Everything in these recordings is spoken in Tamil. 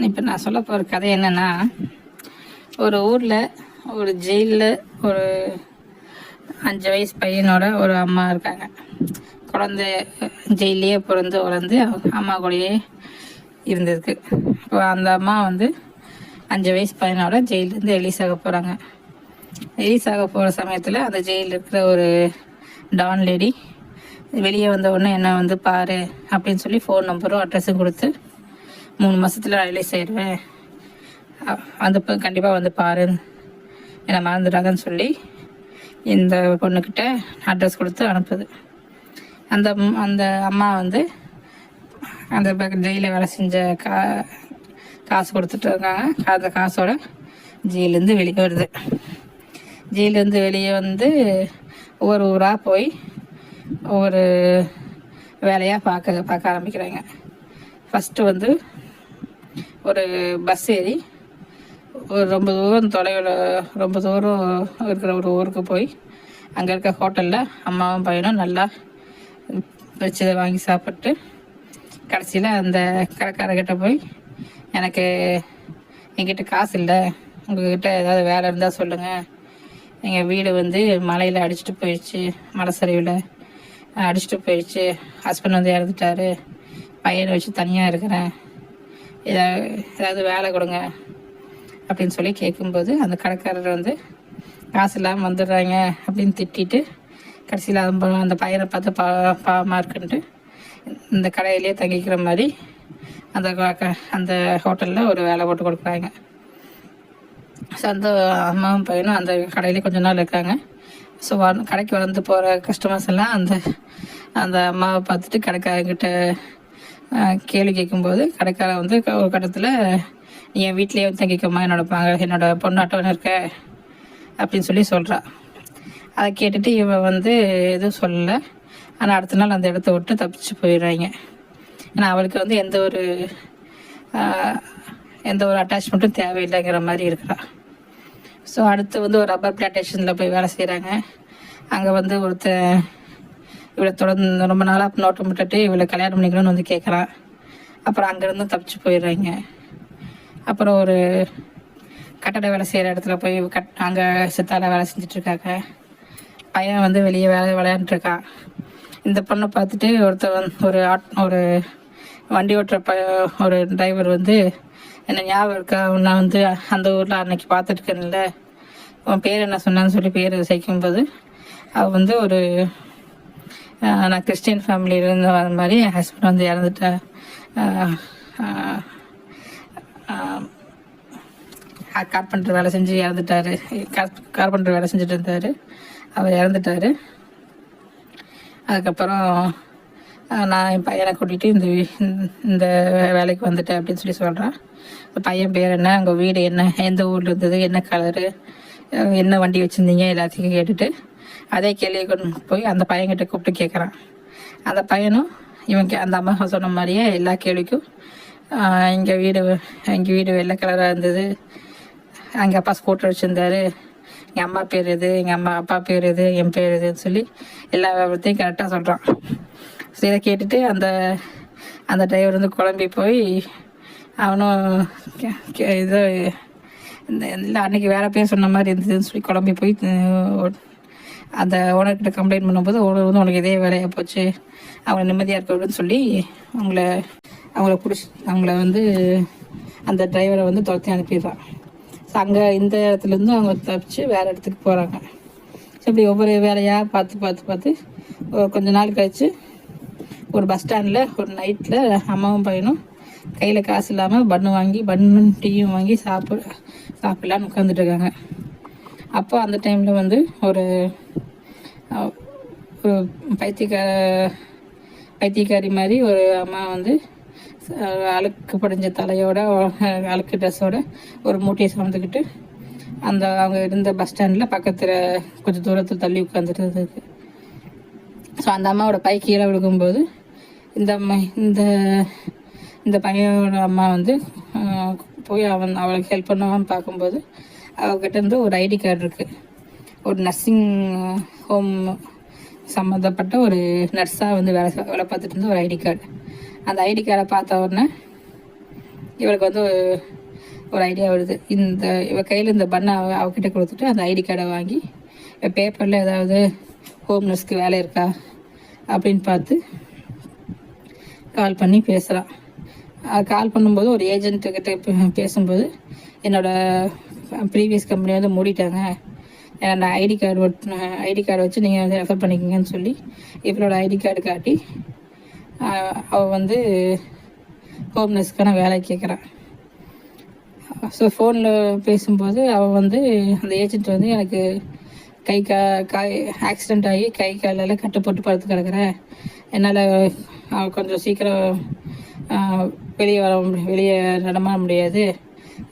இப்போ நான் சொல்ல போகிற கதை என்னென்னா, ஒரு ஊரில் ஒரு ஜெயிலில் ஒரு 5 வயசு பையனோட ஒரு அம்மா இருக்காங்க. குழந்தை ஜெயிலே பிறந்து வளர்ந்து அம்மா கூடயே இருந்ததுக்கு. இப்போ அந்த அம்மா 5 வயசு பையனோட ஜெயிலேருந்து ரிலீஸ் ஆக போகிறாங்க. ரிலீஸ் ஆக போகிற சமயத்தில் அந்த ஜெயிலில் இருக்கிற ஒரு டான் லேடி வெளியே வந்த உடனே என்ன பாரு அப்படின்னு சொல்லி ஃபோன் நம்பரும் அட்ரஸும் கொடுத்து, 3 மாதத்தில் ரிலீஸ் ஆயிடுவேன், கண்டிப்பாக பாரு, என்னை மறந்துடாங்கன்னு சொல்லி இந்த பொண்ணுக்கிட்ட அட்ரஸ் கொடுத்து அனுப்புது. அந்த அந்த அம்மா அந்த ஜெயிலில் வேலை செஞ்ச காசு கொடுத்துட்டு இருக்காங்க. அந்த காசோட ஜெயிலேருந்து வெளியே வருது. ஜெயிலேருந்து வெளியே ஒவ்வொரு ஊராக போய் ஒவ்வொரு வேலையாக பார்க்க ஆரம்பிக்கிறாங்க. ஃபஸ்ட்டு ஒரு பஸ் ஏறி ரொம்ப தூரம் இருக்கிற ஒரு ஊருக்கு போய் அங்கே இருக்க ஹோட்டலில் அம்மாவும் பையனும் நல்லா வச்சதை வாங்கி சாப்பிட்டு, கடைசியில் அந்த கடைக்காரர்கிட்ட போய், என்கிட்ட காசு இல்லை, உங்கள்கிட்ட ஏதாவது வேலை இருந்தால் சொல்லுங்கள், எங்கள் வீடு மலையில் அடிச்சுட்டு போயிடுச்சு, மலை சரிவில் அடிச்சுட்டு போயிடுச்சு, ஹஸ்பண்ட் இறந்துட்டாரு, பையனை வச்சு தனியாக இருக்கிறேன், ஏதாவது வேலை கொடுங்க அப்படின்னு சொல்லி கேட்கும்போது, அந்த கடைக்காரர் காசு இல்லாமல் வந்துடுறாங்க அப்படின்னு திட்டிட்டு, கடைசியில் அந்த பையனை பார்த்து பாவமாக இருக்குன்ட்டு இந்த கடையிலே தங்கிக்கிற மாதிரி அந்த ஹோட்டலில் ஒரு வேலை போட்டு கொடுக்குறாங்க. ஸோ அந்த அம்மாவும் பையனும் அந்த கடையிலே கொஞ்ச நாள் இருக்காங்க. ஸோ கடைக்கு போகிற கஸ்டமர்ஸ் எல்லாம் அந்த அம்மாவை பார்த்துட்டு கடைக்காரங்கிட்ட கேள்வி கேட்கும்போது, கடைக்காரன் ஒரு கட்டத்தில், நீ என் வீட்லேயே தங்கிக்கம்மா, என்னோட பொண்ணாட்டவன் இருக்க அப்படின்னு சொல்லி சொல்கிறா. அதை கேட்டுட்டு இவன் எதுவும் சொல்லலை. ஆனால் அடுத்த நாள் அந்த இடத்த விட்டு தப்பிச்சு போயிடுறாங்க. ஏன்னா அவளுக்கு எந்த ஒரு அட்டாச்மெண்ட்டும் தேவையில்லைங்கிற மாதிரி இருக்கிறான். ஸோ அடுத்து ஒரு ரப்பர் பிளான்டேஷனில் போய் வேலை செய்கிறாங்க. அங்கே ஒருத்தன் இவளை தொடர்ந்து ரொம்ப நாளாக நோட்டம் விட்டுட்டு இவளை கல்யாணம் பண்ணிக்கணும்னு கேட்குறான். அப்புறம் அங்கேருந்து தப்பிச்சு போயிடுறாங்க. அப்புறம் ஒரு கட்டட வேலை செய்கிற இடத்துல போய் அங்கே சித்தால வேலை செஞ்சிட்ருக்காங்க. பையன் வெளியே விளையாண்டுருக்கான். இந்த பொண்ணை பார்த்துட்டு ஒரு வண்டி ஓட்டுற ஒரு டிரைவர் என்ன ஞாபகம் இருக்கா, உன்னை அந்த ஊரில் அன்னைக்கு பார்த்துருக்கேன்ல, உன் பேர் என்ன சொன்னான்னு சொல்லி பேர் சேர்க்கும்போது, அவள் ஒரு நான் கிறிஸ்டின் ஃபேமிலியிலேருந்து வர மாதிரி என் ஹஸ்பண்ட் இறந்துட்டேன், கார்பெண்டர் வேலை செஞ்சு இறந்துட்டாரு, கார்பெண்டர் வேலை செஞ்சுட்டு இருந்தார், அவர் இறந்துட்டார். அதுக்கப்புறம் நான் என் பையனை கூட்டிகிட்டு இந்த வேலைக்கு வந்துட்டேன் அப்படின்னு சொல்லி சொல்கிறான். பையன் பேர் என்ன, உங்கள் வீடு என்ன, எந்த ஊரில் இருந்தது, என்ன கலரு, என்ன வண்டி வச்சுருந்தீங்க, எல்லாத்தையும் கேட்டுட்டு அதே கேள்வியை கொண்டு போய் அந்த பையன்கிட்ட கூப்பிட்டு கேட்குறான். அந்த பையனும் அந்த அம்மா சொன்ன மாதிரியே எல்லா கேள்விக்கும், எங்கள் வீடு வெள்ளை கலராக இருந்தது, எங்கள் அப்பா ஸ்கூட்டர் வச்சுருந்தாரு, எங்கள் அம்மா பேர் எது, எங்கள் அப்பா பேர் எது, என் பேர் எதுன்னு சொல்லி எல்லா விவரத்தையும் கரெக்டாக சொல்கிறான். ஸோ இதை கேட்டுட்டு அந்த டிரைவர் குழம்பி போய், அவனும் இது இல்லை அன்றைக்கி வேறு பேர் சொன்ன மாதிரி இருந்ததுன்னு சொல்லி குழம்பி போய் அந்த ஓனர்கிட்ட கம்ப்ளைண்ட் பண்ணும்போது, ஓனர் உனக்கு இதே வேலையாக போச்சு, அவங்கள நிம்மதியாக இருக்கணும்னு சொல்லி அவங்கள அந்த டிரைவரை துரத்தி அனுப்பிடுறான். ஸோ அங்கே இந்த இடத்துலேருந்து அவங்க தப்பிச்சு வேறு இடத்துக்கு போகிறாங்க. ஸோ இப்படி ஒவ்வொரு வேலையாக பார்த்து கொஞ்ச நாள் கழித்து ஒரு பஸ் ஸ்டாண்டில் ஒரு நைட்டில் அம்மாவும் பையனும் கையில் காசு இல்லாமல் பன்னும் டீயும் வாங்கி சாப்பிடலான்னு உட்காந்துட்டு இருக்காங்க. அப்போ அந்த டைமில் ஒரு பைத்தியக்காரி மாதிரி ஒரு அம்மா அழுக்கு படிஞ்ச தலையோட அழுக்கு ட்ரெஸ்ஸோட ஒரு மூட்டையை சுமந்துக்கிட்டு அவங்க இருந்த பஸ் ஸ்டாண்டில் பக்கத்தில் கொஞ்சம் தூரத்தில் தள்ளி உட்காந்துட்டு. ஸோ அந்த அம்மாவோட பை கீழே விழுகும்போது இந்த பையனோட அம்மா போய் அவளுக்கு ஹெல்ப் பண்ணுவான்னு பார்க்கும்போது, அவகிட்ட ஒரு ஐடி கார்டு இருக்குது. ஒரு நர்சிங் ஹோம் சம்மந்தப்பட்ட ஒரு நர்ஸாக வேலை பார்த்துட்டு இருந்த ஒரு ஐடி கார்டு. அந்த ஐடி கார்டை பார்த்த உடனே இவளுக்கு வந்து ஒரு ஐடியா வருது. இவ கையில் இந்த பண்ணை அவகிட்ட கொடுத்துட்டு அந்த ஐடி கார்டை வாங்கி பேப்பரில் ஏதாவது ஹோம்லெஸ்க்கு வேலை இருக்கா அப்படின்னு பார்த்து கால் பண்ணி பேசுகிறான். கால் பண்ணும்போது ஒரு ஏஜென்ட்டுக்கிட்ட பேசும்போது என்னோடய ப்ரீவியஸ் கம்பெனி வந்து மூடிட்டாங்க, நான் ஐடி கார்டு வச்சு நீங்கள் வந்து ரெஃபர் பண்ணிக்கங்கன்னு சொல்லி இவளோட ஐடி கார்டு காட்டி அவள் வந்து ஹோம்லெஸ்க்கான வேலை கேட்குறான். ஸோ ஃபோனில் பேசும்போது அவள் வந்து அந்த ஏஜென்ட் வந்து எனக்கு ஆக்சிடெண்ட் ஆகி கை காலெல்லாம் கட்டுப்பட்டு படுத்து கிடக்குறேன், என்னால் கொஞ்சம் சீக்கிரம் வெளியே நடமாட முடியாது,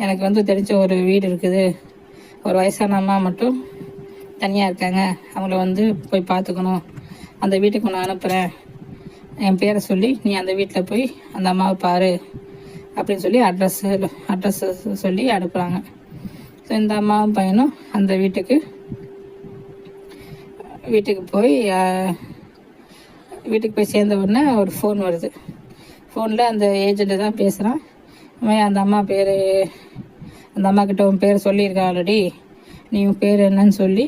எனக்கு வந்து தெரிஞ்ச ஒரு வீடு இருக்குது, ஒரு வயசான அம்மா மட்டும் தனியாக இருக்காங்க, அவங்கள வந்து போய் பார்த்துக்கணும், அந்த வீட்டுக்கு நான் அனுப்புகிறேன், என் பேரை சொல்லி நீ அந்த வீட்டில் போய் அந்த அம்மாவை பாரு அப்படின்னு சொல்லி அட்ரஸ் சொல்லி அனுப்புகிறாங்க. ஸோ இந்த அம்மாவும் பையனும் அந்த வீட்டுக்கு போய் சேர்ந்த உடனே ஒரு ஃபோன் வருது. ஃபோனில் அந்த ஏஜெண்ட்டு தான் பேசுகிறான். அந்த அம்மாக்கிட்ட உன் பேர் சொல்லியிருக்கா ஆல்ரெடி, நீ உன் பேர் என்னன்னு சொல்லி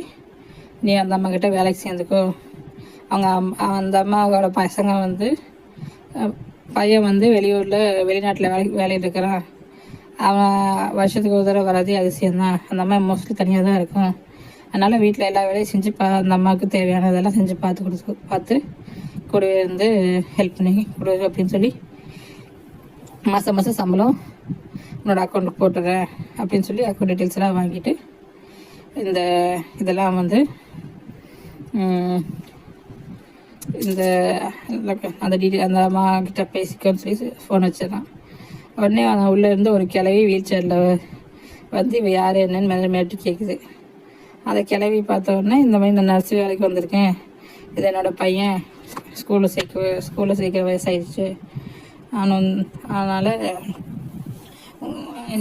நீ அந்த அம்மாக்கிட்ட வேலைக்கு சேர்ந்துக்கோ. அந்த அம்மாவோட பசங்க வந்து பையன் வந்து வெளிநாட்டில் வேலையில் இருக்கிறான், அவன் வருஷத்துக்கு ஒரு தடவை வராதே அதிசயம்தான், அந்த அம்மா மோஸ்ட்லி தனியாக தான் இருக்கும், அதனால் வீட்டில் எல்லா வேலையும் செஞ்சு அந்த அம்மாவுக்கு தேவையானதெல்லாம் செஞ்சு பார்த்து கூட இருந்து ஹெல்ப் பண்ணி கொடு அப்படின்னு சொல்லி மாதம் சம்பளம் உன்னோட அக்கௌண்ட்டுக்கு போட்டுறேன் அப்படின்னு சொல்லி அக்கௌண்ட் டீட்டெயில்ஸ் எல்லாம் வாங்கிட்டு இதெல்லாம் வந்து அந்த அம்மா கிட்ட பேசிக்கோன்னு சொல்லி ஃபோன் வச்சிடறான். உடனே உள்ளே இருந்து ஒரு கிளவி வீல் சேரில் வந்து இவ யார் என்னன்னு மேட்டு கேட்குது. அதை கிளவி பார்த்த உடனே இந்த மாதிரி நான் நர்ஸு வேலைக்கு வந்திருக்கேன், இது என்னோடய பையன் ஸ்கூலில் சேர்க்கிற வயசாகிடுச்சு, அதனால்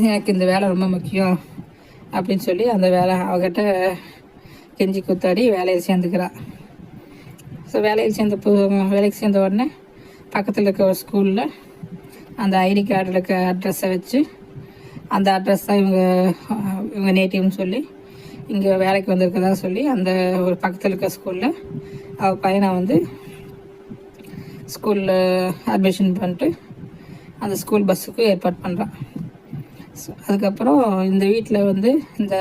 எனக்கு இந்த வேலை ரொம்ப முக்கியம் அப்படின்னு சொல்லி அந்த அவகிட்ட கெஞ்சி குத்தாடி வேலையில் சேர்ந்துக்கிறான். ஸோ வேலைக்கு சேர்ந்த உடனே பக்கத்தில் இருக்க ஒரு ஸ்கூலில் அந்த ஐடி கார்டில் இருக்க அட்ரஸை வச்சு அந்த அட்ரஸ் தான் இவங்க நேட்டிவ்னு சொல்லி இங்கே வேலைக்கு வந்திருக்கதா சொல்லி அந்த ஒரு பக்கத்தில் இருக்க ஸ்கூலில் அவள் பையனை வந்து ஸ்கூலில் அட்மிஷன் பண்ணிட்டு அந்த ஸ்கூல் பஸ்ஸுக்கு ஏற்பாடு பண்ணுறான். அதுக்கப்புறம் இந்த வீட்டில் வந்து இந்த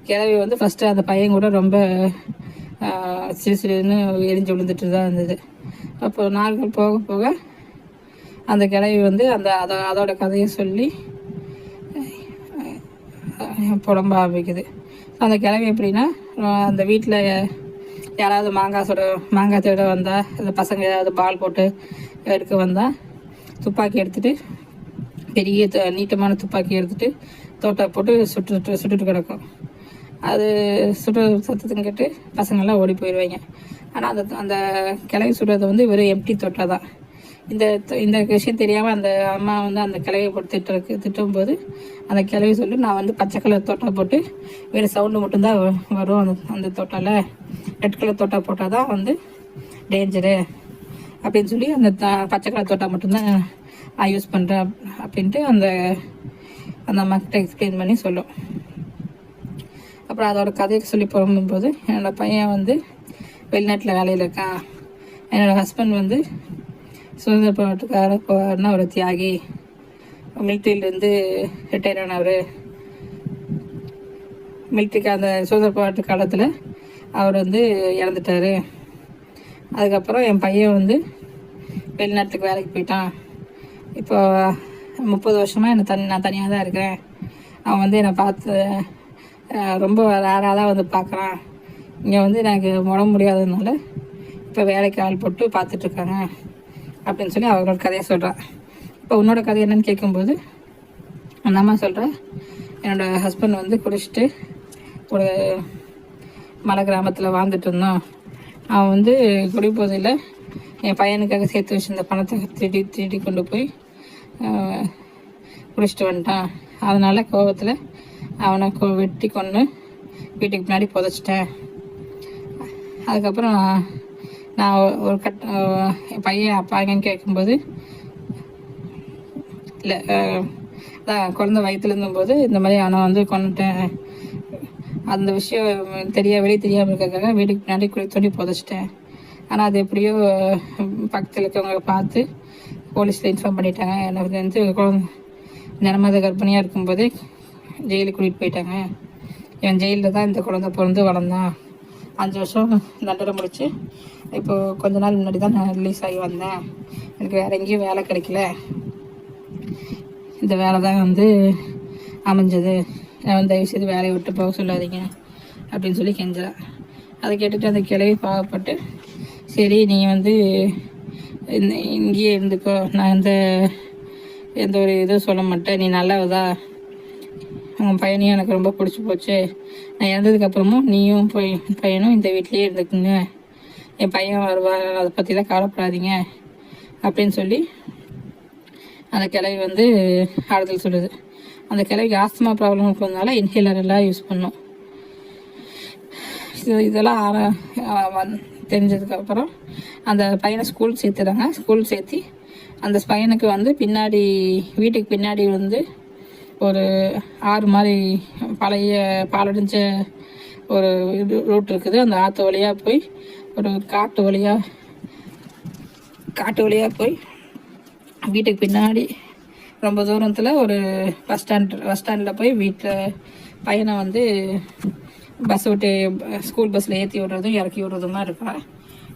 கிழவி வந்து ஃபஸ்ட்டு அந்த பையன் கூட ரொம்ப சிறுன்னு எரிஞ்சு விழுந்துட்டு தான் இருந்தது. அப்போ நாட்கள் போக போக அந்த கிழவி வந்து அதோட கதையை சொல்லி புலம்ப ஆரம்பிக்குது. அந்த கிழவி எப்படின்னா, அந்த வீட்டில் யாராவது மாங்காய் தேட வந்தால், அந்த பசங்க ஏதாவது பால் போட்டு எடுக்க வந்தால் துப்பாக்கி எடுத்துகிட்டு பெரிய நீட்டமான துப்பாக்கி எடுத்துகிட்டு தோட்டை போட்டு சுட்டுட்டு கிடக்கும். அது சுட்டு சத்தத்துன்னு கேட்டு பசங்கள்லாம் ஓடி போயிடுவாங்க. ஆனால் அந்த கிளவி சுடுறது வந்து வெறும் எம்டி தோட்டா தான். இந்த விஷயம் தெரியாமல் அந்த அம்மா வந்து அந்த கிளவியை போட்டு திட்டும்போது அந்த கிளவி சொல்லி நான் வந்து பச்சை கலர் தோட்டா போட்டு வேறு சவுண்டு மட்டும்தான் வரும், அந்த தோட்டாவில் ரெட் கலர் தோட்டா போட்டால் தான் வந்து டேஞ்சரு அப்படின்னு சொல்லி அந்த பச்சை கலர் தோட்டா மட்டும்தான் நான் யூஸ் பண்ணுறேன் அப்படின்ட்டு அந்த அம்மாக்கிட்ட எக்ஸ்பிளைன் பண்ணி சொல்லும். அப்புறம் அதோட கதையை சொல்லி போகும்போது என்னோடய பையன் வந்து வெளிநாட்டில் வேலையில் இருக்கான், என்னோடய ஹஸ்பண்ட் வந்து சுதந்திர போராட்டக்கார போவார்னா ஒரு தியாகி, மிலிட்ரியிலேருந்து ரிட்டையர் ஆனவர், மிலிட்ரிக்கு அந்த சுதந்திர போராட்ட காலத்தில் அவர் வந்து இறந்துட்டார். அதுக்கப்புறம் என் பையன் வந்து வெளிநாட்டுக்கு வேலைக்கு போயிட்டான். இப்போ 30 வருஷமாக நான் தனியாக தான் இருக்கிறேன். அவன் வந்து என்னை பார்த்து ரொம்ப ரேராக தான் வந்து பார்க்குறான். இங்கே வந்து எனக்கு உடம்பு முடியாததுனால இப்போ வேலைக்கு ஆள் போட்டு பார்த்துட்ருக்காங்க அப்படின்னு சொல்லி அவங்களோட கதையை சொல்கிறான். இப்போ உன்னோட கதை என்னன்னு கேட்கும்போது அந்த அம்மா சொல்கிறேன், என்னோடய ஹஸ்பண்ட் வந்து குடிச்சிட்டு ஒரு மலை கிராமத்தில் வாழ்ந்துட்டு இருந்தோம். அவன் வந்து குடிப்போதையில் என் பையனுக்காக சேர்த்து வச்சிருந்த பணத்தை திருடி கொண்டு போய் குடிச்சிட்டு வந்துட்டான். அதனால் கோபத்தில் அவனை வெட்டி கொன்று வீட்டுக்கு முன்னாடி புதைச்சிட்டேன். அதுக்கப்புறம் நான் ஒரு என் பையன் அப்பா எங்கன்னு கேட்கும்போது இல்லை தான் குழந்தை வயிற்றுல இருந்தபோது இந்த மாதிரி நான் வந்து கொண்டுட்டேன், அந்த விஷயம் வெளியே தெரியாமல் இருக்கிறதுக்காக வீட்டுக்கு பின்னாடி குழி தோண்டி புதைச்சிட்டேன். ஆனால் அது எப்படியோ பக்கத்தில் இருக்கவங்க பார்த்து போலீஸில் இன்ஃபார்ம் பண்ணிட்டாங்க. எனக்கு வந்து குழந்தை 9 மாத கர்ப்பிணியாக இருக்கும்போதே ஜெயிலுக்கு கூட்டிகிட்டு போயிட்டாங்க. என் ஜெயிலில் தான் இந்த குழந்தை பிறந்து வளர்ந்தான். 5 வருஷம் தண்டனை முடிச்சு இப்போது கொஞ்ச நாள் முன்னாடி தான் நான் ரிலீஸ் ஆகி வந்தேன். எனக்கு வேறு எங்கேயும் வேலை கிடைக்கல, இந்த வேலை தான் வந்து அமைஞ்சது. நான் வந்து தயவுசெய்து வேலையை விட்டு போக சொல்லாதீங்க அப்படின்னு சொல்லி கெஞ்சுறேன். அதை கேட்டுட்டு அந்த கிளவி பாவப்பட்டு, சரி நீ வந்து இங்கேயே இருந்துக்கோ, நான் எந்த ஒரு இதுவும் சொல்ல மாட்டேன், நீ நல்லவதா, உங்கள் பையனையும் எனக்கு ரொம்ப பிடிச்சி போச்சு, நான் இறந்ததுக்கப்புறமும் நீயும் பையனும் இந்த வீட்லேயே இருந்துக்குங்க, என் பையன் வருவார், அதை பற்றிலாம் கவலைப்படாதீங்க அப்படின்னு சொல்லி அந்த கிளவி வந்து ஆறுதல் சொல்லுது. அந்த கிளவிக்கு ஆஸ்துமா ப்ராப்ளம் இருக்கிறதுனால இன்ஹேலர் எல்லாம் யூஸ் பண்ணும். இதெல்லாம் தெரிஞ்சதுக்கப்புறம் அந்த பையனை ஸ்கூல் சேர்த்துறாங்க. ஸ்கூல் சேர்த்தி அந்த பையனுக்கு வந்து பின்னாடி வீட்டுக்கு பின்னாடி வந்து ஒரு ஆறு மாதிரி பழைய பாலடைஞ்ச ஒரு ரூட் இருக்குது. அந்த ஆற்று வழியாக போய் ஒரு காட்டு வழியாக போய் வீட்டுக்கு பின்னாடி ரொம்ப தூரத்தில் ஒரு பஸ் ஸ்டாண்டில் போய் வீட்டில் பையனை வந்து பஸ் விட்டு ஸ்கூல் பஸ்ஸில் ஏற்றி விடுறதும் இறக்கி விடுறதுமா இருக்கான்.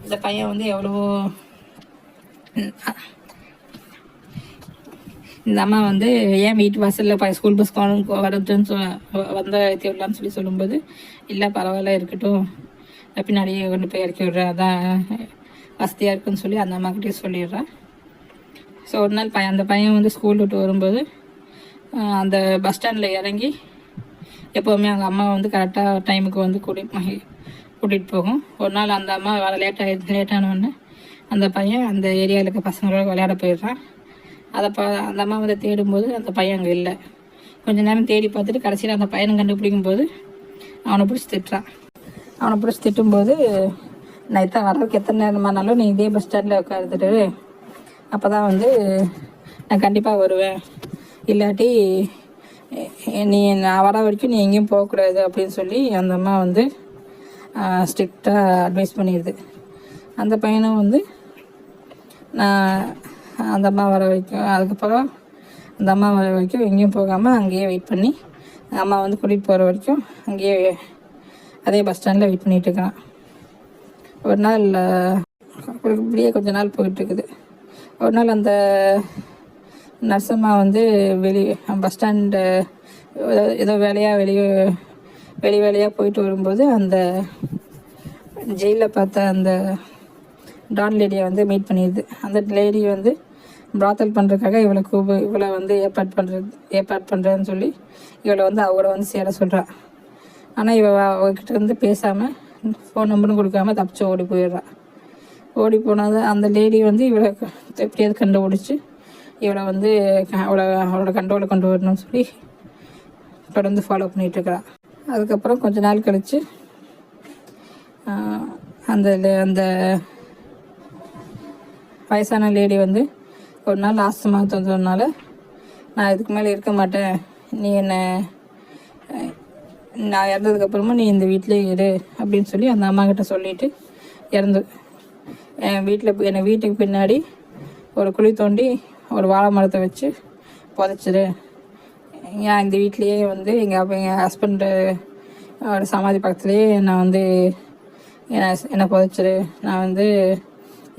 இந்த பையன் வந்து எவ்வளவோ இந்த அம்மா வந்து ஏன் வீட்டு வாசலில் ஸ்கூல் பஸ் வரதுன்னு வந்த ஏற்றி விடலான்னு சொல்லும்போது, இல்லை பரவாயில்ல இருக்கட்டும், பின்னாடியே கொண்டு போய் இறக்கி விட்றேன், அதான் வசதியாக இருக்குன்னு சொல்லி அந்த அம்மாக்கிட்டே சொல்லிடுறான். ஸோ ஒரு நாள் அந்த பையன் வந்து ஸ்கூல் விட்டு வரும்போது அந்த பஸ் ஸ்டாண்டில் இறங்கி எப்போவுமே அவங்க அம்மா வந்து கரெக்டாக டைமுக்கு வந்து கூட்டிகிட்டு போகும். ஒரு நாள் அந்த அம்மா வேலை லேட்டானோடனே அந்த பையன் அந்த ஏரியாவில் இருக்க பசங்களோட விளையாட போயிடுறான். அந்த அம்மா வந்து தேடும்போது அந்த பையன் அங்கே இல்லை. கொஞ்சம் நேரம் தேடி பார்த்துட்டு கடைசியில் அந்த பையனை கண்டுபிடிக்கும் போது அவனை பிடிச்சி திட்டுறான். அவனை பிடிச்சி திட்டும்போது, நான் இத்தனை வரவுக்கு எத்தனை நேரமானாலும் நீ இதே பஸ் ஸ்டாண்டில் உட்காந்துட்டு, அப்போ தான் வந்து நான் கண்டிப்பாக வருவேன், இல்லாட்டி நீ நான் வர வரைக்கும் நீ எங்கேயும் போகக்கூடாது அப்படின்னு சொல்லி அந்த அம்மா வந்து ஸ்ட்ரிக்டாக அட்வைஸ் பண்ணிடுது. அந்த பையனும் வந்து நான் அந்த அம்மா வர வரைக்கும், அதுக்கப்புறம் அந்த அம்மா வர வரைக்கும் எங்கேயும் போகாமல் அங்கேயே வெயிட் பண்ணி அம்மா வந்து கூட்டிகிட்டு போகிற வரைக்கும் அங்கேயே அதே பஸ் ஸ்டாண்டில் வெயிட் பண்ணிகிட்டு இருக்கிறான். ஒரு நாள் இப்படியே கொஞ்ச நாள் போயிட்டுருக்குது. ஒரு நாள் அந்த நர்சம்மா வந்து பஸ் ஸ்டாண்டு ஏதோ வேலையாக போயிட்டு வரும்போது அந்த ஜெயிலில் பார்த்த அந்த டான் லேடியை வந்து மீட் பண்ணிடுது. அந்த லேடி வந்து பிராத்தல் பண்ணுறதுக்காக இவளை வந்து ஏற்பாடு பண்ணுறேன்னு சொல்லி இவளை வந்து அவளை வந்து சேர சொல்கிறான். ஆனால் அவகிட்ட வந்து பேசாமல் ஃபோன் நம்பரும் கொடுக்காம தப்பிச்சு ஓடி போயிடுறான். ஓடி போனது அந்த லேடி வந்து இவளை எப்படியாவது கண்டுபிடிச்சி இவளை வந்து அவளோட கண்ட்ரோலை கொண்டு வரணும்னு சொல்லி தொடர்ந்து ஃபாலோ பண்ணிகிட்ருக்கிறான். அதுக்கப்புறம் கொஞ்ச நாள் கழித்து அந்த வயசான லேடி வந்து ஒரு நாள் ஆஸ்துமா தந்ததுனால, நான் இதுக்கு மேலே இருக்க மாட்டேன், நீ நான் இறந்ததுக்கப்புறமா நீ இந்த வீட்டிலே இரு அப்படின்னு சொல்லி அந்த அம்மாக்கிட்ட சொல்லிவிட்டு என்னை வீட்டுக்கு பின்னாடி ஒரு குழி தோண்டி ஒரு வாழை மரத்தை வச்சு புதைச்சிரு, ஏன் இந்த வீட்லேயே வந்து எங்கள் ஹஸ்பண்டு சமாதி பக்கத்துலேயே நான் வந்து என்னை புதைச்சிரு, நான் வந்து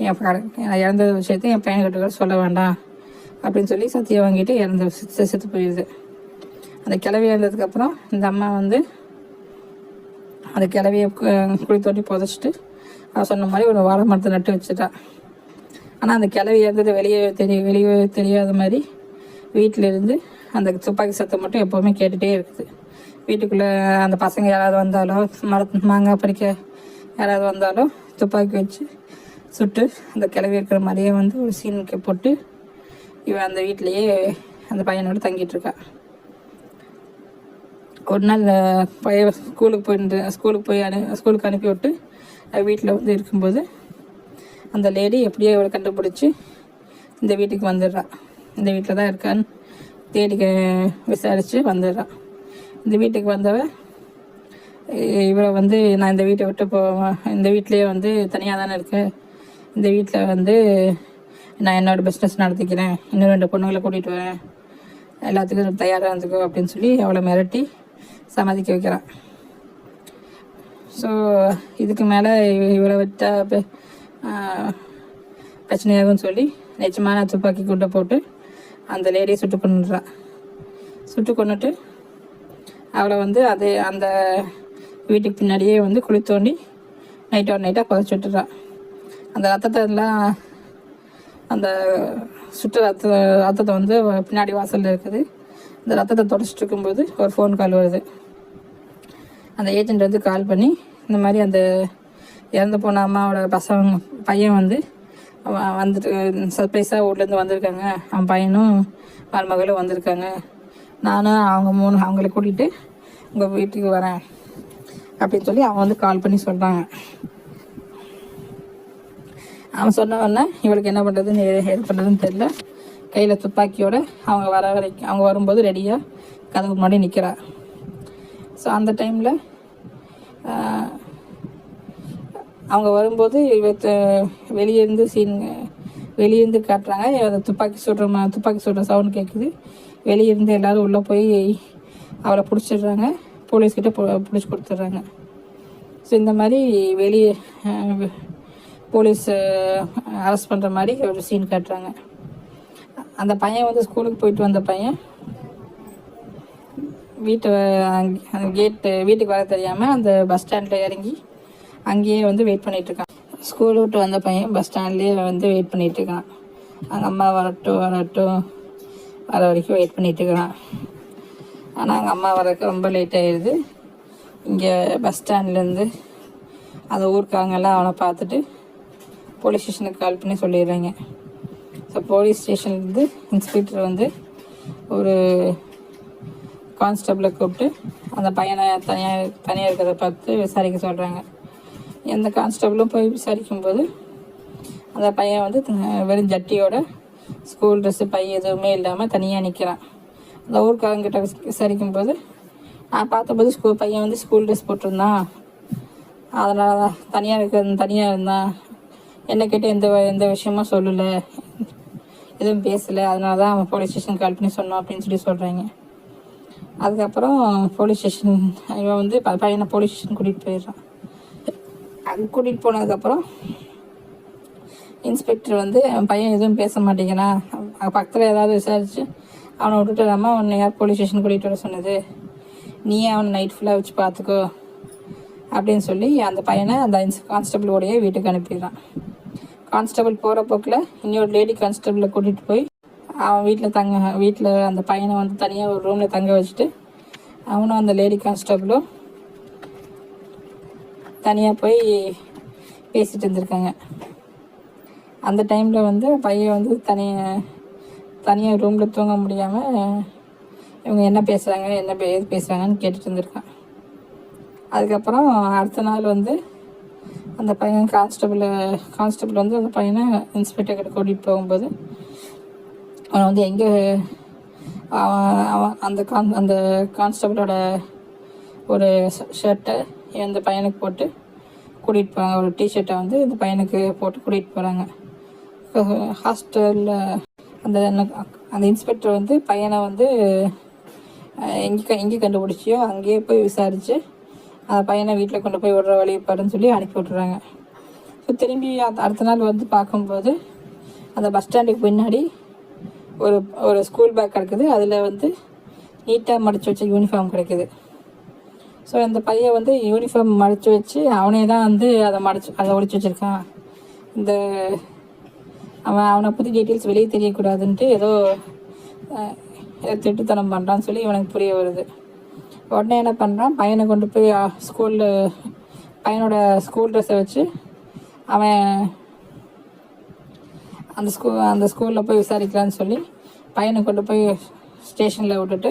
நான் இறந்த விஷயத்த என் பையன்கிட்ட சொல்ல வேண்டாம் அப்படின்னு சொல்லி சத்தியம் வாங்கிட்டு செத்து போயிடுது. அந்த கிளவி இறந்ததுக்கப்புறம் இந்த அம்மா வந்து அந்த கிளவியை குழி தோண்டி புதைச்சிட்டு அவள் சொன்ன மாதிரி ஒரு வாழை மரத்தை நட்டு வச்சுட்டா. ஆனால் அந்த கிளவி இறந்தது வெளியே தெரியாத மாதிரி வீட்டிலேருந்து அந்த துப்பாக்கி சத்தம் மட்டும் எப்போவுமே கேட்டுகிட்டே இருக்குது. வீட்டுக்குள்ளே அந்த பசங்க யாராவது வந்தாலோ மாங்காய் பறிக்க யாராவது வந்தாலோ துப்பாக்கி வச்சு சுட்டு அந்த கிளவி இருக்கிற மாதிரியே வந்து ஒரு சீனுக்கு போட்டு இவன் அந்த வீட்டிலையே அந்த பையனோடு தங்கிட்டுருக்கா. ஒரு நாள் பையன் ஸ்கூலுக்கு அனுப்பி விட்டு வீட்டில் வந்து இருக்கும்போது அந்த லேடி எப்படியோ இவளை கண்டுபிடிச்சி இந்த வீட்டுக்கு வந்துடுறா. இந்த வீட்டில் தான் இருக்கான்னு தேடி விசாரித்து வந்துடுறான். இந்த வீட்டுக்கு வந்தவ இவரை வந்து நான் இந்த வீட்டை விட்டு இந்த வீட்டிலேயே வந்து தனியாக தானே இருக்கேன், இந்த வீட்டில் வந்து நான் என்னோடய பிஸ்னஸ் நடத்திக்கிறேன், இன்னும் 2 பொண்ணுங்களை கூட்டிகிட்டு வரேன், எல்லாத்துக்கும் தயாராக இருந்துக்கோ அப்படின்னு சொல்லி அவளை மிரட்டி சம்மதிக்க வைக்கிறான். ஸோ இதுக்கு மேலே இவரை விட்டா பிரச்சனையாகும்னு சொல்லி நிஜமான துப்பாக்கி குண்டை போட்டு அந்த லேடியை சுட்டு கொண்டுட்டு அவளை வந்து அந்த வீட்டுக்கு பின்னாடியே வந்து குழி தோண்டி நைட்டாக புதைச்சி விட்டுறான். அந்த ரத்தத்தை எல்லாம் அந்த ரத்தத்தை வந்து பின்னாடி வாசலில் இருக்குது. அந்த ரத்தத்தை தொடச்சிட்டு இருக்கும்போது ஒரு ஃபோன் கால் வருது. அந்த ஏஜென்ட் வந்து கால் பண்ணி இந்த மாதிரி அந்த இறந்து போன அம்மாவோட பையன் வந்து வந்துட்டு சர்ப்ரைஸாக ஊர்லேருந்து வந்திருக்காங்க, அவன் பையனும் மருமகளும் வந்திருக்காங்க, நானும் அவங்கள கூட்டிகிட்டு உங்கள் வீட்டுக்கு வரேன் அப்படின்னு சொல்லி அவன் வந்து கால் பண்ணி சொல்கிறாங்க. அவன் சொன்ன உடனே இவளுக்கு என்ன பண்ணுறதுன்னு எது பண்ணுறதுன்னு தெரில. கையில் துப்பாக்கியோட அவங்க வரும்போது ரெடியாக கதவு முன்னாடி நிற்கிறா. ஸோ அந்த டைமில் அவங்க வரும்போது வெளியேருந்து காட்டுறாங்க. அதை துப்பாக்கி சுடுற சவுண்ட் கேட்குது. வெளியேருந்து எல்லோரும் உள்ளே போய் அவளை பிடிச்சிடுறாங்க, போலீஸ்கிட்ட பிடிச்சி கொடுத்துட்றாங்க. ஸோ இந்த மாதிரி வெளியே போலீஸ் அரெஸ்ட் பண்ணுற மாதிரி ஒரு சீன் காட்டுறாங்க. அந்த பையன் வந்து ஸ்கூலுக்கு போயிட்டு வந்த பையன் வீட்டுக்கு வர தெரியாமல் அந்த பஸ் ஸ்டாண்டில் இறங்கி அங்கேயே வந்து வெயிட் பண்ணிகிட்ருக்கான். ஸ்கூல் விட்டு வந்த பையன் பஸ் ஸ்டாண்ட்லேயே வந்து வெயிட் பண்ணிகிட்ருக்கான். அங்கே அம்மா வரட்டும் வர வரைக்கும் வெயிட் பண்ணிகிட்ருக்கிறான். ஆனால் அங்கே அம்மா வரக்கு ரொம்ப லேட் ஆகிடுது. இங்கே பஸ் ஸ்டாண்ட்லேருந்து அந்த ஊருக்காங்கெல்லாம் அவனை பார்த்துட்டு போலீஸ் ஸ்டேஷனுக்கு கால் பண்ணி சொல்லிடுறாங்க. ஸோ போலீஸ் ஸ்டேஷன்லேருந்து இன்ஸ்பெக்டர் வந்து ஒரு கான்ஸ்டபிளை கூப்பிட்டு அந்த பையனை தனியாக இருக்கிறத பார்த்து விசாரிக்க சொல்கிறாங்க. எந்த கான்ஸ்டபிளும் போய் விசாரிக்கும்போது அந்த பையன் வந்து வெறும் ஜட்டியோட ஸ்கூல் ட்ரெஸ்ஸு எதுவுமே இல்லாமல் தனியாக நிற்கிறான். அந்த ஊருக்காரங்கிட்ட விசாரிக்கும்போது நான் பார்த்தபோது பையன் வந்து ஸ்கூல் ட்ரெஸ் போட்டிருந்தான், அதனால தான் தனியாக இருந்தான், என்ன கேட்டு எந்த விஷயமும் சொல்லலை, எதுவும் பேசலை, அதனால தான் அவன் போலீஸ் ஸ்டேஷன் கால் பண்ணி சொன்னான் அப்படின்னு சொல்லி சொல்கிறாங்க. அதுக்கப்புறம் போலீஸ் ஸ்டேஷன் இவன் வந்து பையனை போலீஸ் ஸ்டேஷன் கூட்டிகிட்டு போயிடுறான். அங்கே கூட்டிகிட்டு போனதுக்கப்புறம் இன்ஸ்பெக்டர் வந்து அவன் பையன் எதுவும் பேச மாட்டேங்கிறான், பக்கத்தில் ஏதாவது விசாரித்து அவனை விட்டுட்டாராம, அவனை யார் போலீஸ் ஸ்டேஷன் கூட்டிகிட்டு வர சொன்னது, நீயே அவனை நைட் ஃபுல்லாக வச்சு பார்த்துக்கோ அப்படின்னு சொல்லி அந்த பையனை அந்த கான்ஸ்டபிளோடையே வீட்டுக்கு அனுப்பிடுறான். கான்ஸ்டபிள் போகிற போக்கில் இன்னொரு லேடி கான்ஸ்டபிளை கூட்டிகிட்டு போய் அவன் வீட்டில் அந்த பையனை வந்து தனியாக ஒரு ரூமில் தங்க வச்சுட்டு அவனும் அந்த லேடி கான்ஸ்டபிளும் தனியாக போய் பேசிகிட்டு இருந்திருக்காங்க. அந்த டைமில் வந்து பையன் வந்து தனியாக ரூமில் தூங்க முடியாமல் இவங்க என்ன பேசுகிறாங்க எது பேசுகிறாங்கன்னு கேட்டுட்டு இருந்திருக்கான். அதுக்கப்புறம் அடுத்த நாள் வந்து அந்த பையன் கான்ஸ்டபிள் வந்து அந்த பையனை இன்ஸ்பெக்டர் கிட்ட கூட்டிகிட்டு போகும்போது அவனை வந்து எங்கே அவன் அந்த கான்ஸ்டபிளோட ஒரு ஷர்ட்டை இந்த பையனுக்கு போட்டு கூட்டிகிட்டு போகிறாங்க. ஒரு டிஷர்ட்டை வந்து இந்த பையனுக்கு போட்டு கூட்டிகிட்டு போகிறாங்க ஹாஸ்டலில். அந்த இன்ஸ்பெக்டர் வந்து பையனை வந்து எங்கே கண்டுபிடிச்சியோ அங்கேயே போய் விசாரித்து அந்த பையனை வீட்டில் கொண்டு போய் விடுற வழி பாருன்னு சொல்லி அனுப்பி விட்றாங்க. ஸோ திரும்பி அடுத்த நாள் வந்து பார்க்கும்போது அந்த பஸ் ஸ்டாண்டுக்கு பின்னாடி ஒரு ஸ்கூல் பேக் கிடக்குது. அதில் வந்து நீட்டாக மடித்து வச்ச யூனிஃபார்ம் கிடைக்குது. ஸோ அந்த பையன் வந்து யூனிஃபார்ம் மடித்து வச்சு அவனே தான் வந்து அதை ஒழிச்சு வச்சுருக்கான். அவனை பற்றி டீட்டெயில்ஸ் வெளியே தெரியக்கூடாதுன்ட்டு ஏதோ திட்டுத்தனம் பண்ணுறான்னு சொல்லி இவனுக்கு புரிய வருது. உடனே என்ன பண்ணுறான், பையனை கொண்டு போய் பையனோட ஸ்கூல் ட்ரெஸ்ஸை வச்சு அவன் அந்த ஸ்கூலில் போய் விசாரிக்கலான்னு சொல்லி பையனை கொண்டு போய் ஸ்டேஷனில் விட்டுட்டு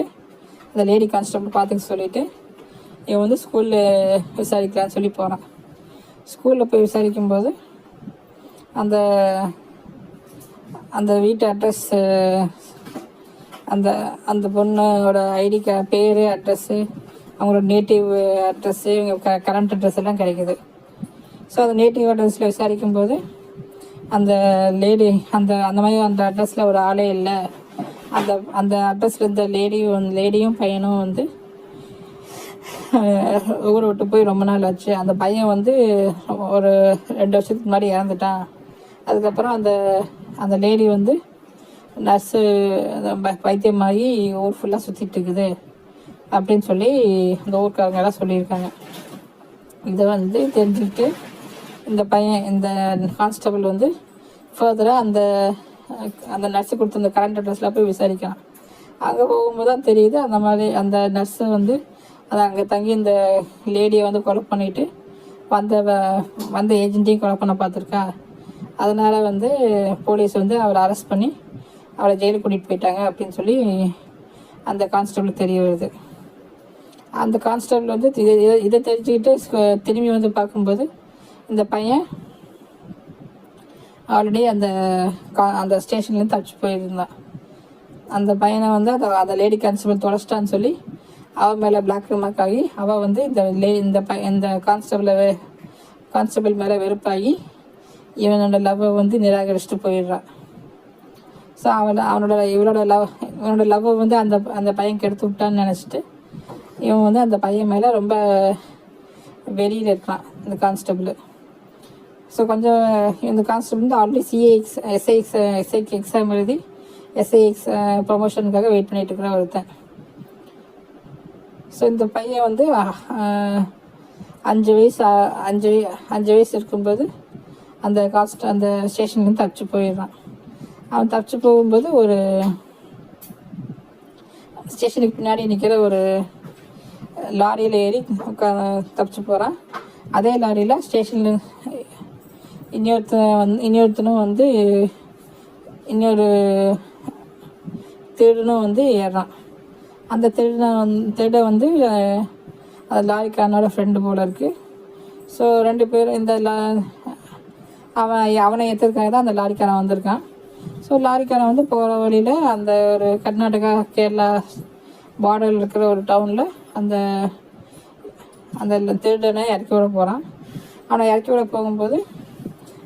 அந்த லேடி கான்ஸ்டபிள் பார்த்துக்க சொல்லிவிட்டு இவன் வந்து ஸ்கூலில் விசாரிக்கலான்னு சொல்லி போகிறான். ஸ்கூலில் போய் விசாரிக்கும்போது அந்த வீட்டு அந்த அந்த பொண்ணோட ஐடி பேர், அட்ரஸ்ஸு, அவங்களோட நேட்டிவ் அட்ரஸ்ஸு, இவங்க கரண்ட் அட்ரஸ் எல்லாம் கிடைக்குது. ஸோ அந்த நேட்டிவ் அட்ரஸில் விசாரிக்கும்போது அந்த லேடி அந்த அந்த மாதிரி அந்த அட்ரஸில் ஒரு ஆளே இல்லை. அந்த அந்த அட்ரஸில் இருந்த லேடியும் பையனும் வந்து ஊரை விட்டு போய் ரொம்ப நாள் ஆச்சு. அந்த பையன் வந்து ஒரு 2 வருஷத்துக்கு முன்னாடி இறந்துட்டான். அதுக்கப்புறம் அந்த அந்த லேடி வந்து நர்ஸு வைத்தியமாகி ஊர் ஃபுல்லாக சுற்றிட்டு இருக்குது அப்படின்னு சொல்லி அந்த ஊருக்காரங்க எல்லாம் சொல்லியிருக்காங்க. இதை வந்து தெரிஞ்சுக்கிட்டு இந்த பையன் இந்த கான்ஸ்டபிள் வந்து ஃபர்தராக அந்த அந்த நர்ஸு கொடுத்த அந்த கரண்ட் அட்ரஸில் போய் விசாரிக்கலாம். அங்கே போகும்போது தான் தெரியுது அந்த மாதிரி அந்த நர்ஸை வந்து அதை அங்கே தங்கி இந்த லேடியை வந்து கொலை பண்ணிவிட்டு வந்த ஏஜென்ட்டையும் கொலை பண்ண பார்த்துருக்கா. அதனால் வந்து போலீஸ் வந்து அவளை அரெஸ்ட் பண்ணி அவளை ஜெயிலுக்கு கூட்டிகிட்டு போயிட்டாங்க அப்படின்னு சொல்லி அந்த கான்ஸ்டபிளுக்கு தெரிய வருது. அந்த கான்ஸ்டபிள் வந்து இதை தெரிஞ்சுக்கிட்டு திரும்பி வந்து பார்க்கும்போது இந்த பையன் ஆல்ரெடி அந்த ஸ்டேஷன்லேருந்து தப்பிச்சு போயிருந்தான். அந்த பையனை வந்து அந்த லேடி கான்ஸ்டபிள் தொலைச்சிட்டான்னு சொல்லி அவன் மேலே பிளாக் ரிமார்க் ஆகி அவள் வந்து இந்த கான்ஸ்டபிள் மேலே வெறுப்பாகி இவனோட லவ்வை வந்து நிராகரிச்சுட்டு போயிடுறான். ஸோ இவனோட லவ்வை வந்து அந்த பையன் கெடுத்து விட்டான்னு நினச்சிட்டு இவன் வந்து அந்த பையன் மேலே ரொம்ப வெளியில் இருக்கான் இந்த கான்ஸ்டபிள். ஸோ கொஞ்சம் இந்த கான்ஸ்டபிள் வந்து ஆல்ரெடி எஸ்ஐக்கு எக்ஸாம் எழுதி எஸ்ஐஎக்ஸ் ப்ரொமோஷனுக்காக வெயிட் பண்ணிகிட்டு இருக்கிற ஒருத்தன். ஸோ இந்த பையன் வந்து 5 வயசு இருக்கும்போது அந்த ஸ்டேஷன்லேருந்து தப்பிச்சு போயிடுறான். அவன் தப்பிச்சு போகும்போது ஒரு ஸ்டேஷனுக்கு பின்னாடி நிற்கிற ஒரு லாரியில் ஏறி தப்பிச்சு போகிறான். அதே லாரியில் ஸ்டேஷனில் இன்னொருத்தனும் வந்து இன்னொரு திருடனும் வந்து ஏறுறான். அந்த திருட வந்து அது லாரிக்காரனோட ஃப்ரெண்டு போல் இருக்குது. ஸோ 2 பேரும் அவனை ஏற்றுறதுக்காக தான் அந்த லாரிக்காரன் வந்திருக்கான். ஸோ லாரிக்காரன் வந்து போகிற வழியில் அந்த ஒரு கர்நாடகா கேரளா பார்டரில் இருக்கிற ஒரு டவுனில் அந்த திருடனை இறக்கி விட போகிறான். அவனை இறக்கி விட போகும்போது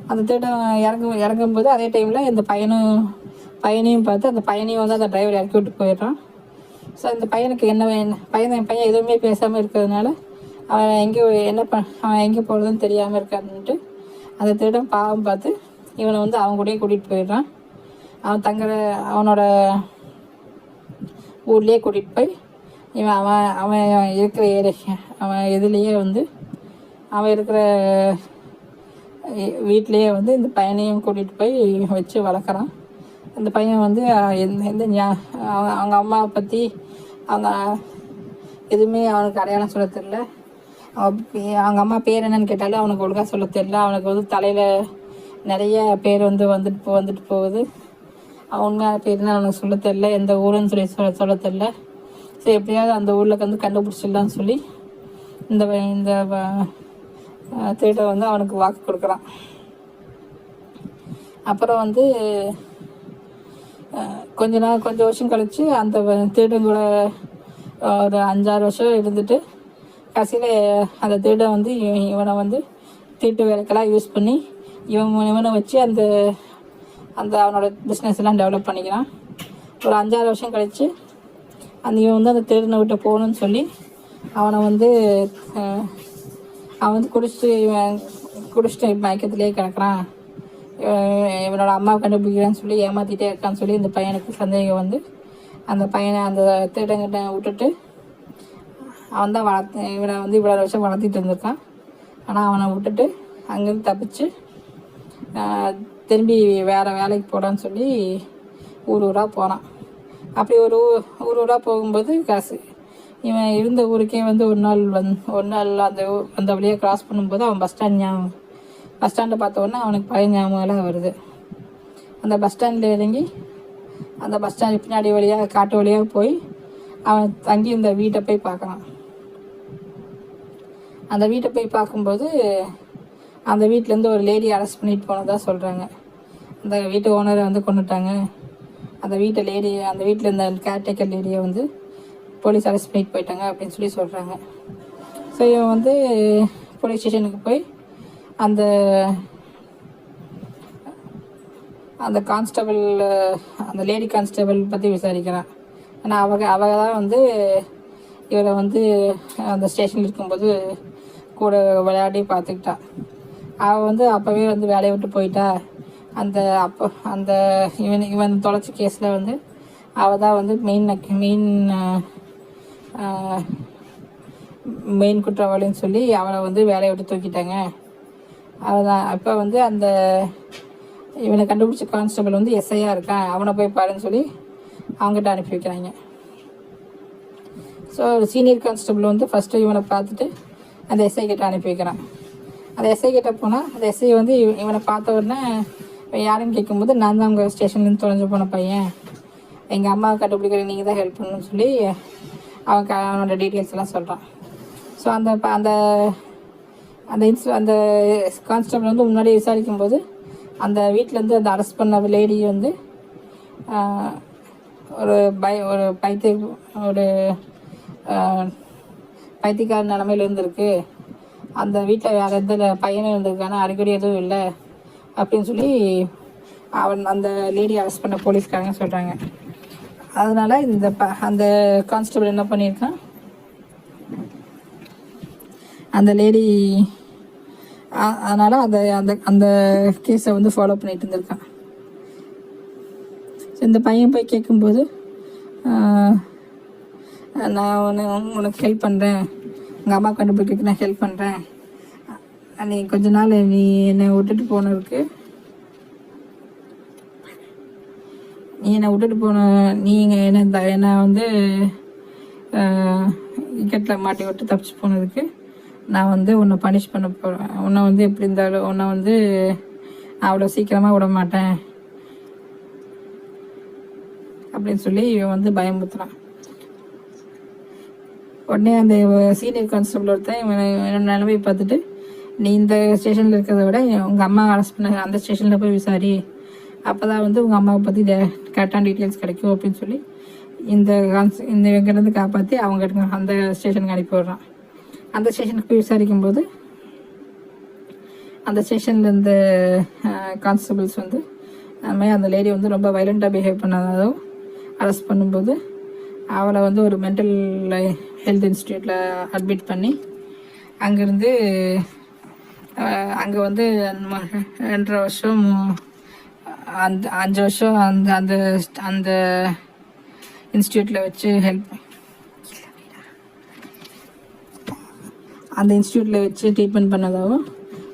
அந்த திருடன் இறங்கும்போது அதே டைமில் இந்த பையனையும் பார்த்து அந்த பையனையும் வந்து அந்த டிரைவர் இறக்கி விட்டு போயிடுறான். ஸோ இந்த பையனுக்கு பையன் எதுவுமே பேசாமல் இருக்கிறதுனால அவன் எங்கே போகிறதுன்னு தெரியாமல் இருக்காருன்ட்டு அந்த திருடன் பாவம் பார்த்து இவனை வந்து அவன் கூடயே கூட்டிகிட்டு போயிடுறான். அவனோட ஊர்லேயே கூட்டிகிட்டு போய் அவன் இருக்கிற அவன் இதுலேயே வந்து அவன் இருக்கிற வீட்லேயே வந்து இந்த பையனையும் கூட்டிகிட்டு போய் வச்சு வளர்க்குறான். அந்த பையன் வந்து அவங்க அம்மாவை பற்றி அவங்க எதுவுமே அவனுக்கு அடையாளம் சொல்ல தெரியல. அவங்க அம்மா பேர் என்னன்னு கேட்டாலும் அவனுக்கு ஒழுங்காக சொல்ல தெரியல. அவனுக்கு வந்து தலையில் நிறைய பேர் வந்து வந்துட்டு போகுது. அவன் உண்மையான பேர்னு அவனுக்கு சொல்ல தெரியல. எந்த ஊருன்னு சொல்ல தெரியல. ஸோ எப்படியாவது அந்த ஊரில் வந்து கண்டுபிடிச்சிடலான்னு சொல்லி இந்த திருடன் வந்து அவனுக்கு வாக்கு கொடுக்குறான். அப்புறம் வந்து கொஞ்சம் வருஷம் கழித்து அந்த திருடன் கூட ஒரு 5-6 வருஷம் இருந்துட்டு கடைசியில் அந்த திருடன் வந்து இவனை வந்து திருட்டு வேலைக்கெல்லாம் யூஸ் பண்ணி இவனை வச்சு அந்த அவனோட பிஸ்னஸ் எல்லாம் டெவலப் பண்ணிக்கிறான். ஒரு 5-6 வருஷம் கழித்து இவன் வந்து அந்த திருடனை விட்டு போகணுன்னு சொல்லி அவன் வந்து குடிச்சிட்டு மயக்கத்திலே கிடக்குறான். இவனோட அம்மாவை கண்டுபிடிக்கிறான்னு சொல்லி ஏமாற்றிட்டே இருக்கான்னு சொல்லி இந்த பையனுக்கு சந்தேகம் வந்து அந்த பையனை அந்த திருடங்கிட்ட விட்டுட்டு அவன் தான் இவனை வந்து இவ்வளோ வருஷம் வளர்த்திட்டு இருந்திருக்கான். ஆனால் அவனை விட்டுட்டு அங்கேருந்து தப்பிச்சு திரும்பி வேறு வேலைக்கு போடான்னு சொல்லி ஊராக போகிறான். அப்படி ஒரு ஊராக போகும்போது இவன் இருந்த ஊருக்கே வந்து ஒரு நாள் அந்த வழியாக கிராஸ் பண்ணும்போது அவன் பஸ் ஸ்டாண்டை பார்த்த உடனே அவனுக்கு பழைய ஞாபகம்லாம் வருது. அந்த பஸ் ஸ்டாண்டில் இறங்கி அந்த பஸ் ஸ்டாண்டு பின்னாடி வழியாக காட்டு வழியாக போய் அவன் தங்கி இந்த வீட்டை போய் பார்க்குறான். அந்த வீட்டை போய் பார்க்கும்போது அந்த வீட்டிலேருந்து ஒரு லேடி அரெஸ்ட் பண்ணிட்டு போனதாக சொல்கிறாங்க. அந்த வீட்டு ஓனரை வந்து கொண்டுட்டாங்க அந்த வீட்டில் இருந்த கேர்டேக்கர் லேடியை வந்து போலீஸ் அரெஸ்ட் பண்ணிட்டு போயிட்டாங்க அப்படின்னு சொல்லி சொல்கிறாங்க. ஸோ இவன் வந்து போலீஸ் ஸ்டேஷனுக்கு போய் அந்த அந்த கான்ஸ்டபிள் அந்த லேடி கான்ஸ்டபிள் பற்றி விசாரிக்கிறான். ஏன்னா அவங்க தான் வந்து இவரை வந்து அந்த ஸ்டேஷனில் இருக்கும்போது கூட விளையாடி பார்த்துக்கிட்டா. அவள் வந்து அப்போவே வந்து வேலையை விட்டு போயிட்டா. அந்த இவன் தொலைச்ச கேஸில் வந்து அவள் தான் வந்து மெயின் குற்றவாளின்னு சொல்லி அவளை வந்து வேலையை விட்டு தூக்கிட்டாங்க. அவதான் அப்போ வந்து அந்த இவனை கண்டுபிடிச்ச கான்ஸ்டபிள் வந்து எஸ்ஐயாக இருக்கான், அவனை போய் பாருன்னு சொல்லி அவங்ககிட்ட அனுப்பி வைக்கிறாங்க. ஸோ சீனியர் கான்ஸ்டபிள் வந்து ஃபஸ்ட்டு இவனை பார்த்துட்டு அந்த எஸ்ஐ கிட்ட அனுப்பி வைக்கிறான். அந்த எஸ்ஐ கிட்ட போனால் அந்த எஸ்ஐ வந்து இவனை பார்த்த உடனே யாருன்னு கேட்கும்போது நான் தான் உங்கள் ஸ்டேஷன்லேருந்து தொலைஞ்சு போன பையன், எங்கள் அம்மாவை கண்டுபிடிக்கிற நீங்கள் தான் ஹெல்ப் பண்ணணும்னு சொல்லி அவனோட டீட்டெயில்ஸ் எல்லாம் சொல்கிறான். ஸோ அந்த அந்த கான்ஸ்டபிள் வந்து முன்னாடி விசாரிக்கும்போது அந்த வீட்டிலேருந்து அந்த அரெஸ்ட் பண்ண லேடி வந்து ஒரு பைத்தியக்கார நிலமையில் இருந்திருக்கு, அந்த வீட்டில் வேறு எந்த பையனும் இருந்திருக்கான அறிகுறி எதுவும் இல்லை அப்படின்னு சொல்லி அந்த லேடி அரெஸ்ட் பண்ண போலீஸ்காரங்க சொல்கிறாங்க. அதனால் அந்த கான்ஸ்டபிள் என்ன பண்ணியிருக்கான், அந்த லேடி அதனால் அந்த கேஸை வந்து ஃபாலோ பண்ணிட்டு இருந்திருக்கான். ஸோ இந்த பையன் போய் கேட்கும்போது நான் உனக்கு ஹெல்ப் பண்ணுறேன், உங்கள் அம்மா கண்டுபிடிக்கிறதுக்கு நான் ஹெல்ப் பண்ணுறேன், நீ கொஞ்ச நாள் நீ என்னை விட்டுட்டு போனதுக்கு நீங்கள் என்னை வந்து விக்கெட்டில் மாட்டி விட்டு தப்பிச்சு போனதுக்கு நான் வந்து உன்னை பனிஷ் பண்ண போகிறேன், உன்னை வந்து எப்படி இருந்தாலும் உன்னை வந்து அவ்வளோ சீக்கிரமாக விட மாட்டேன் அப்படின்னு சொல்லி இவன் வந்து பயமுறுத்துறான். உடனே அந்த சீனியர் கான்ஸ்டபிள் ஒருத்தன் இவன் நிலைமை பார்த்துட்டு, நீ இந்த ஸ்டேஷனில் இருக்கிறத விட உங்கள் அம்மா அரெஸ்ட் பண்ண அந்த ஸ்டேஷனில் போய் விசாரி, அப்போ தான் வந்து உங்கள் அம்மாவை பற்றி கரெக்டான டீட்டெயில்ஸ் கிடைக்கும் அப்படின்னு சொல்லி இந்த இங்கேருந்து காப்பாற்றி அவங்க அந்த ஸ்டேஷனுக்கு அனுப்பி விடுறான். அந்த ஸ்டேஷனுக்கு போய் விசாரிக்கும்போது அந்த ஸ்டேஷனில் இருந்த கான்ஸ்டபிள்ஸ் வந்து அதுமாதிரி அந்த லேடி வந்து ரொம்ப வைலண்ட்டாக பிஹேவ் பண்ணதாகவும் அரெஸ்ட் பண்ணும்போது அவளை வந்து ஒரு மென்டல் ஹெல்த் இன்ஸ்டியூட்டில் அட்மிட் பண்ணி அங்கேருந்து அங்கே வந்து 2.5 வருஷம் 5 வருஷம் அந்த இன்ஸ்டியூட்டில் வச்சு அந்த இன்ஸ்டியூட்டில் வச்சு ட்ரீட்மெண்ட் பண்ணதாகவும்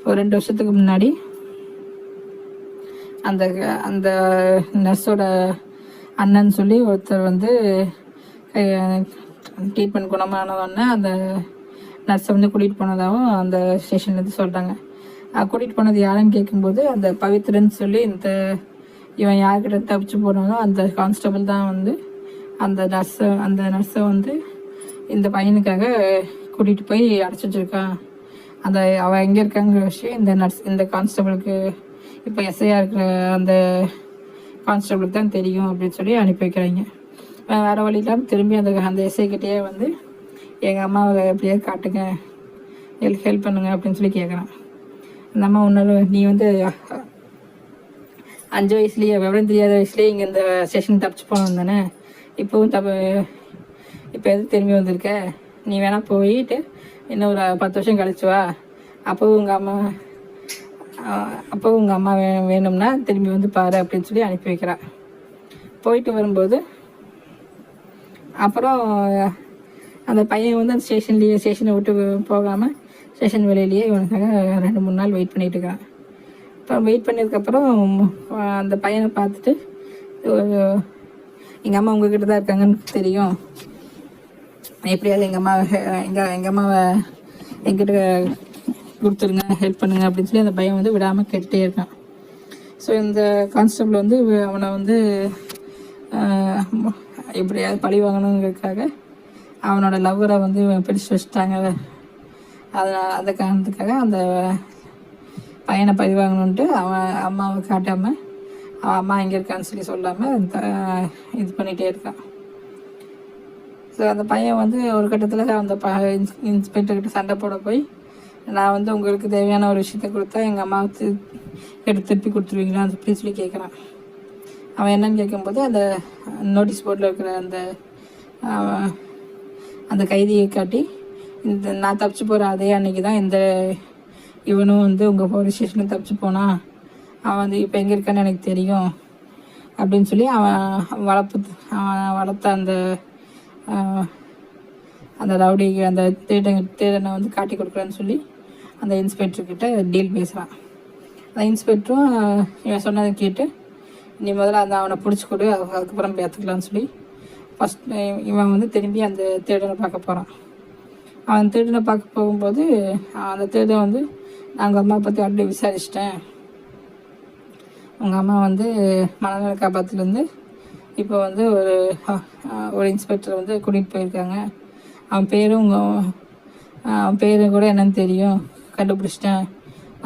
ஒரு 2 வருஷத்துக்கு முன்னாடி அந்த நர்ஸோட அண்ணன் சொல்லி ஒருத்தர் வந்து ட்ரீட்மெண்ட் குணமானவொடனே அந்த நர்ஸை வந்து கூட்டிகிட்டு போனதாகவும் அந்த ஸ்டேஷன்லேருந்து சொல்கிறாங்க. கூட்டிகிட்டு போனது யாருன்னு கேட்கும்போது அந்த பவித்ரன்னு சொல்லி இவன் யார்கிட்ட தப்பிச்சு போனாலும் அந்த கான்ஸ்டபிள் தான் வந்து அந்த நர்ஸை வந்து இந்த பையனுக்காக கூட்டிகிட்டு போய் அடைச்சி வச்சுருக்கான். அவள் எங்கே இருக்காங்கிற விஷயம் இந்த கான்ஸ்டபிளுக்கு இப்போ எஸ்ஐயாக இருக்கிற அந்த கான்ஸ்டபிளுக்கு தான் தெரியும் அப்படின்னு சொல்லி அனுப்பி வைக்கிறாங்க. வேறு வழி இல்லாமல் திரும்பி அந்த எஸ்ஐக்கிட்டேயே வந்து எங்கள் அம்மாவை எப்படியாவது காட்டுங்க, ஹெல்ப் பண்ணுங்க அப்படின்னு சொல்லி கேட்குறான். அந்த அம்மா நீ வந்து 5 வயசுலேயே விவரம் தெரியாத வயசுலேயே இங்கே இந்த ஸ்டேஷனுக்கு தப்பிச்சு போனோம் தானே, இப்போவும் இப்போ எது திரும்பி வந்திருக்க, நீ வேணால் போயிட்டு இன்னும் ஒரு 10 வருஷம் கழிச்சு வா, அப்போவும் உங்கள் அம்மா வேணும்னா திரும்பி வந்து பாரு அப்படின்னு சொல்லி அனுப்பி வைக்கிறான். போயிட்டு வரும்போது அப்புறம் அந்த பையன் வந்து அந்த ஸ்டேஷனை விட்டு போகாமல் ஸ்டேஷன் வெளியிலேயே இவனுக்காக 2-3 நாள் வெயிட் பண்ணிகிட்டு இருக்கான். அப்புறம் வெயிட் பண்ணதுக்கப்புறம் அந்த பையனை பார்த்துட்டு, எங்கள் அம்மா உங்ககிட்ட தான் இருக்காங்கன்னு தெரியும், எப்படியாவது எங்கள் அம்மாவை எங்கிட்ட கொடுத்துருங்க, ஹெல்ப் பண்ணுங்க அப்படின்னு சொல்லி அந்த பையன் வந்து விடாமல் கேட்டுகிட்டே இருக்கான். ஸோ இந்த கான்ஸ்டபிள் வந்து அவனை வந்து எப்படியாவது பழி வாங்கணுங்கிறதுக்காக அவனோட லவ்வரை வந்து பிடிச்சி வச்சுட்டாங்க. அந்த காரணத்துக்காக அந்த பையனை பழி வாங்கணுன்ட்டு அவன் அம்மாவை காட்டாமல் அவன் அம்மா எங்கே இருக்கான்னு சொல்லி சொல்லாமல் இது பண்ணிகிட்டே இருக்கான். ஸோ அந்த பையன் வந்து ஒரு கட்டத்தில் அந்த இன்ஸ்பெக்டர்கிட்ட சண்டை போட போய், நான் வந்து உங்களுக்கு தேவையான ஒரு விஷயத்த கொடுத்தா எங்கள் அம்மாவுக்கு எடுத்து திருப்பி கொடுத்துருவீங்களா அப்படின்னு சொல்லி கேட்குறான். அவன் என்னன்னு கேட்கும்போது அந்த நோட்டீஸ் போர்டில் இருக்கிற அந்த கைதியை காட்டி, இந்த நான் தப்பிச்சு போகிற அதே அன்னைக்கு தான் இவனும் வந்து உங்கள் போலீஸ் ஸ்டேஷனுக்கு தப்பிச்சு போனான், அவன் வந்து இப்போ எங்கே இருக்கான்னு எனக்கு தெரியும் அப்படின்னு சொல்லி அவன் வளர்த்த அந்த ரவுடிக்கு அந்த திருடனை வந்து காட்டி கொடுக்குறேன்னு சொல்லி அந்த இன்ஸ்பெக்டர்கிட்ட டீல் பேசுகிறான். அந்த இன்ஸ்பெக்டரும் இவன் சொன்னதை கேட்டு, நீ முதல்ல அவனை பிடிச்சி கொடு, அதுக்கப்புறம் பார்த்துக்கலான்னு சொல்லி இவன் வந்து திரும்பி அந்த திருடனை பார்க்க போகிறான். அவன் திருடனை பார்க்க போகும்போது அந்த திருடன் வந்து, நான் உங்கள் அம்மா பற்றி அப்படி விசாரிச்சிட்டேன், உங்கள் அம்மா வந்து மனநல காப்பாற்றுலேருந்து இப்போ வந்து ஒரு இன்ஸ்பெக்டர் வந்து கூட்டிகிட்டு போயிருக்காங்க, அவன் பேரும் கூட என்னன்னு தெரியும், கண்டுபிடிச்சிட்டேன்,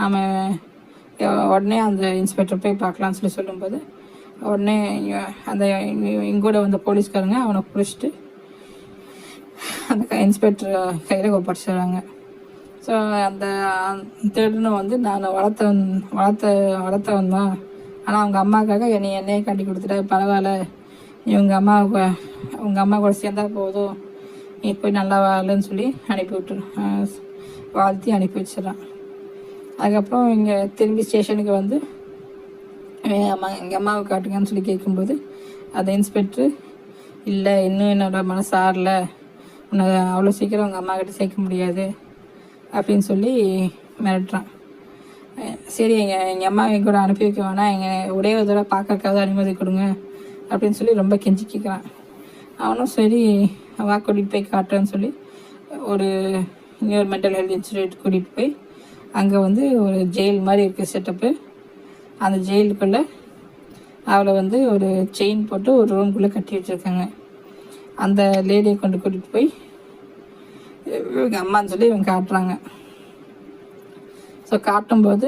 அவன் உடனே அந்த இன்ஸ்பெக்டர் போய் பார்க்கலான்னு சொல்லி சொல்லும்போது, உடனே அந்த இங்கூட வந்த போலீஸ்காரங்க அவனை பிடிச்சிட்டு அந்த இன்ஸ்பெக்டர் கையில் ஒப்படைச்சிடுறாங்க. ஸோ அந்த திருடனும் வந்து, நான் வளர்த்தவன் தான், ஆனால் அவங்க அம்மாவுக்காக என்னையே காட்டி கொடுத்துட்டா, பரவாயில்ல, நீ உங்கள் அம்மா கூட சேர்ந்தா போதும், நீ போய் நல்லா வாழன்னு சொல்லி வாழ்த்தி அனுப்பி வச்சிடறான். அதுக்கப்புறம் இங்கே திரும்பி ஸ்டேஷனுக்கு வந்து எங்கள் அம்மாவை காட்டுங்கன்னு சொல்லி கேட்கும்போது அந்த இன்ஸ்பெக்டர், இல்லை இன்னும் என்னோடய மனசு ஆறல, உன்னை அவ்வளோ சீக்கிரம் உங்கள் அம்மா கிட்ட சேர்க்க முடியாது அப்படின்னு சொல்லி மிரட்டுறான். சரி, எங்கள் அம்மா என் கூட அனுப்பி வைக்க வேணாம், எங்கள் ஒரே ஒரு தடவை பார்க்கறக்காவது அனுமதி கொடுங்க அப்படின்னு சொல்லி ரொம்ப கெஞ்சி கேட்குறான். அவனும் சரி வா கூட்டிகிட்டு போய் காட்டுறேன்னு சொல்லி இன்னொரு மென்டல் ஹெல்த் இன்ஸ்டியூட் கூட்டிகிட்டு போய் அங்கே வந்து ஒரு ஜெயில் மாதிரி இருக்குது செட்டப்பு. அந்த ஜெயிலுக்குள்ளே அவளை வந்து ஒரு செயின் போட்டு ஒரு ரூம்குள்ளே கட்டி வச்சுருக்காங்க. அந்த லேடியை கூட்டிகிட்டு போய் இவங்க அம்மான்னு சொல்லி இவங்க காட்டுறாங்க. ஸோ காட்டும்போது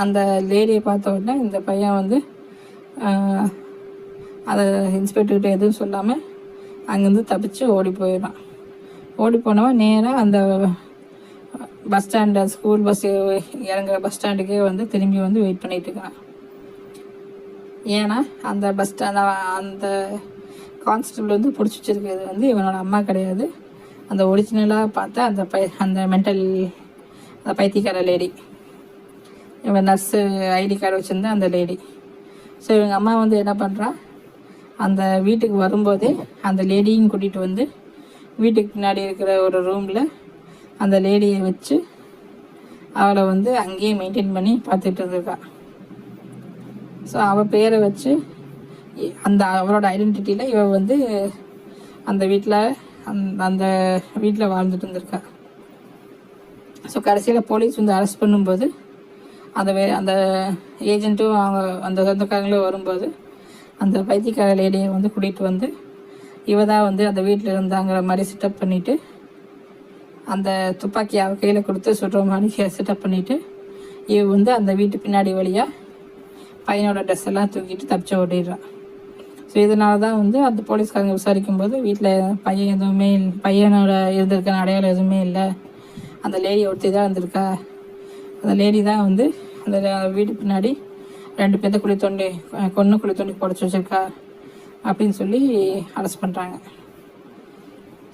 அந்த லேடியை பார்த்த உடனே இந்த பையன் வந்து அதை இன்ஸ்பெக்டர்கிட்ட எதுவும் சொல்லாமல் அங்கேருந்து தப்பிச்சு ஓடி போயிடுறான். ஓடி போனவன் நேராக அந்த பஸ் ஸ்டாண்டு, ஸ்கூல் பஸ் இறங்குற பஸ் ஸ்டாண்டுக்கே வந்து திரும்பி வந்து வெயிட் பண்ணிகிட்டு இருக்கான். ஏன்னா அந்த கான்ஸ்டபிள் வந்து பிடிச்சி வச்சிருக்கிறது வந்து இவனோட அம்மா கிடையாது, அந்த ஒரிஜினலாக பார்த்தா அந்த அந்த பைத்தியக்கார லேடி, இவன் நர்ஸு ஐடி கார்டு வச்சுருந்தா அந்த லேடி. ஸோ இவங்க அம்மா வந்து என்ன பண்ணுறா, அந்த வீட்டுக்கு வரும்போதே அந்த லேடியும் கூட்டிகிட்டு வந்து வீட்டுக்கு பின்னாடி இருக்கிற ஒரு ரூமில் அந்த லேடியை வச்சு அவளை வந்து அங்கேயே மெயின்டைன் பண்ணி பார்த்துட்டு இருந்திருக்கா. ஸோ அவள் பேரை வச்சு அவளோட ஐடென்டிட்டியில் இவள் வந்து அந்த வீட்டில் வாழ்ந்துட்டு இருந்திருக்கா. ஸோ கடைசியில் போலீஸ் வந்து அரெஸ்ட் பண்ணும்போது அந்த ஏஜென்ட்டும் அவங்க அந்த சொந்தக்காரங்களும் வரும்போது அந்த பைத்தியக்கார லேடியை வந்து கூட்டிகிட்டு வந்து இவ தான் வந்து அந்த வீட்டில் இருந்தாங்கிற மாதிரி செட்டப் பண்ணிவிட்டு அந்த துப்பாக்கி அவ கையில் கொடுத்து சுடுற மாதிரி செட்டப் பண்ணிவிட்டு இவ வந்து அந்த வீட்டு பின்னாடி வழியாக பையனோட ட்ரெஸ் எல்லாம் தூக்கிட்டு தப்பிச்சு ஓடிடுறான். ஸோ இதனால தான் வந்து அந்த போலீஸ்காரங்க விசாரிக்கும் போது வீட்டில் பையனோட இருந்திருக்கான அடையாளம் எதுவுமே இல்லை, அந்த லேடி ஒருத்தி தான் இருந்திருக்கா, அந்த லேடி தான் வந்து அந்த வீட்டு பின்னாடி 2 பேர்த்த குழி தோண்டி புடச்சி வச்சிருக்கா அப்படின்னு சொல்லி அரெஸ்ட் பண்ணுறாங்க.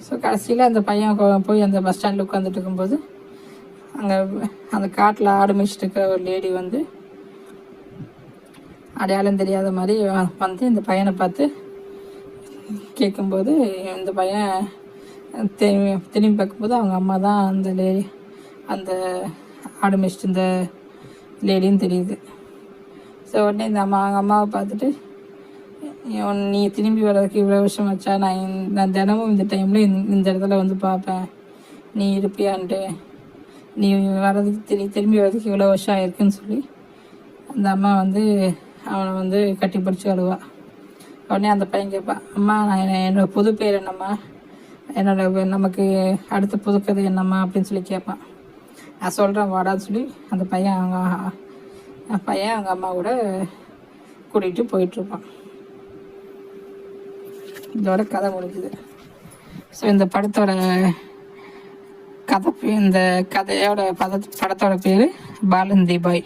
ஸோ கடைசியில் அந்த பையன் போய் அந்த பஸ் ஸ்டாண்டில் உட்காந்துட்டு இருக்கும்போது அங்கே அந்த காட்டில் ஆடு மேய்ச்சிட்டு இருக்கிற ஒரு லேடி வந்து அடையாளம் தெரியாத மாதிரி வந்து இந்த பையனை பார்த்து கேட்கும்போது இந்த பையன் திரும்பி பார்க்கும்போது அவங்க அம்மா தான் அந்த ஆடு மேய்ச்சிட்டு இந்த லேடின்னு தெரியுது. ஸோ உடனே அவங்க அம்மாவை பார்த்துட்டு, நீ திரும்பி வர்றதுக்கு இவ்வளோ வருஷம் வச்சா, நான் தினமும் இந்த டைமில் இந்த இடத்துல வந்து பார்ப்பேன், நீ இருப்பியான்ட்டு, நீ திரும்பி வர்றதுக்கு இவ்வளோ வருஷம் ஆயிருக்குன்னு சொல்லி அந்த அம்மா வந்து அவனை வந்து கட்டி பிடிச்சி அழுவா. உடனே அந்த பையன் கேட்பான், அம்மா என்னோடய புது பேர் என்னம்மா, நமக்கு அடுத்த புதுக்கதை என்னம்மா அப்படின்னு சொல்லி கேட்பான். நான் சொல்கிறேன் வாடான்னு சொல்லி அந்த பையன் அவங்க அம்மா கூட கூட்டிகிட்டு போயிட்டுருப்பான். இதோட கதை முடிஞ்சுது. ஸோ இந்த படத்தோட இந்த கதையோட படத்தோட பேர் பாலந்தி பாய்.